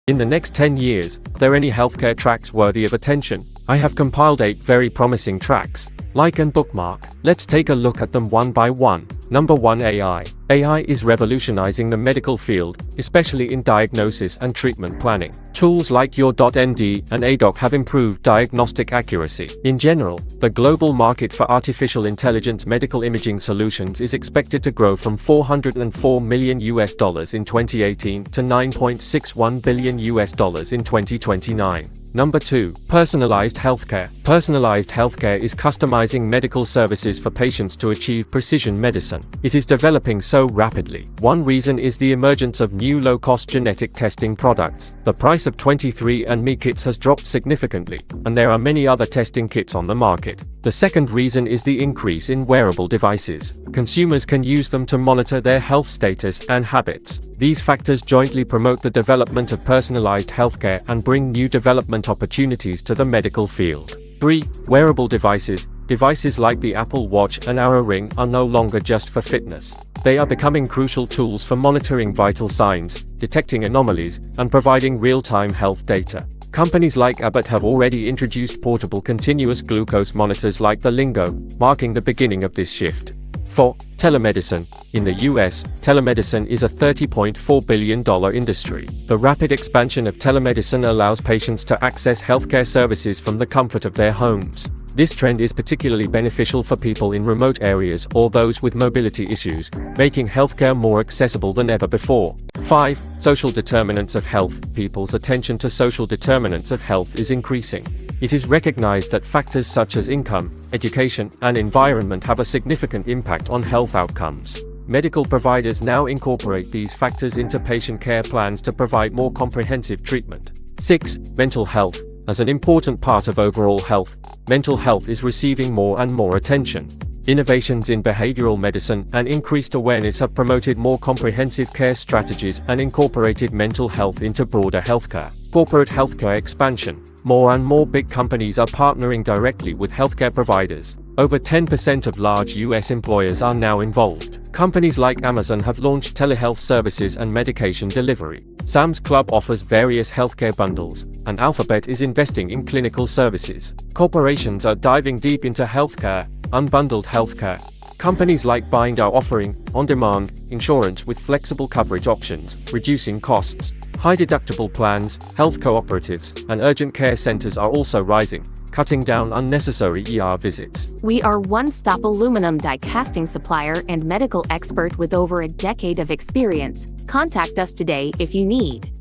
In the next 10 years, are there any healthcare tracks worthy of attention? I have compiled 8 very promising tracks. Like and bookmark. Let's take a look at them one by one. Number 1. AI. AI is revolutionizing the medical field, especially in diagnosis and treatment planning. Tools like Your.MD and ADOC have improved diagnostic accuracy. In general, the global market for artificial intelligence medical imaging solutions is expected to grow from $404 million in 2018 to $9.61 billion in 2029. Number 2. Personalized healthcare. Personalized healthcare is customizing medical services for patients to achieve precision medicine. It is developing so rapidly. One reason is the emergence of new low-cost genetic testing products. The price of 23andMe kits has dropped significantly, and there are many other testing kits on the market. The second reason is the increase in wearable devices. Consumers can use them to monitor their health status and habits. These factors jointly promote the development of personalized healthcare and bring new development opportunities to the medical field. 3. Wearable devices. Devices like the Apple Watch and Oura Ring are no longer just for fitness. They are becoming crucial tools for monitoring vital signs, detecting anomalies, and providing real-time health data. Companies like Abbott have already introduced portable continuous glucose monitors like the Lingo, marking the beginning of this shift. 4. Telemedicine. In the US, telemedicine is a $30.4 billion industry. The rapid expansion of telemedicine allows patients to access healthcare services from the comfort of their homes. This trend is particularly beneficial for people in remote areas or those with mobility issues, making healthcare more accessible than ever before. 5. Social determinants of health. People's attention to social determinants of health is increasing. It is recognized that factors such as income, education, and environment have a significant impact on health outcomes. Medical providers now incorporate these factors into patient care plans to provide more comprehensive treatment. 6. Mental health. As an important part of overall health, mental health is receiving more and more attention. Innovations in behavioral medicine and increased awareness have promoted more comprehensive care strategies and incorporated mental health into broader healthcare. Corporate healthcare expansion. More and more big companies are partnering directly with healthcare providers. Over 10% of large US employers are now involved. Companies like Amazon have launched telehealth services and medication delivery. Sam's Club offers various healthcare bundles, and Alphabet is investing in clinical services. Corporations are diving deep into healthcare, unbundled healthcare. Companies like Bind are offering on-demand insurance with flexible coverage options, reducing costs. High-deductible plans, health cooperatives, and urgent care centers are also rising, cutting down unnecessary ER visits. We are one-stop aluminum die casting supplier and medical expert with over a decade of experience. Contact us today if you need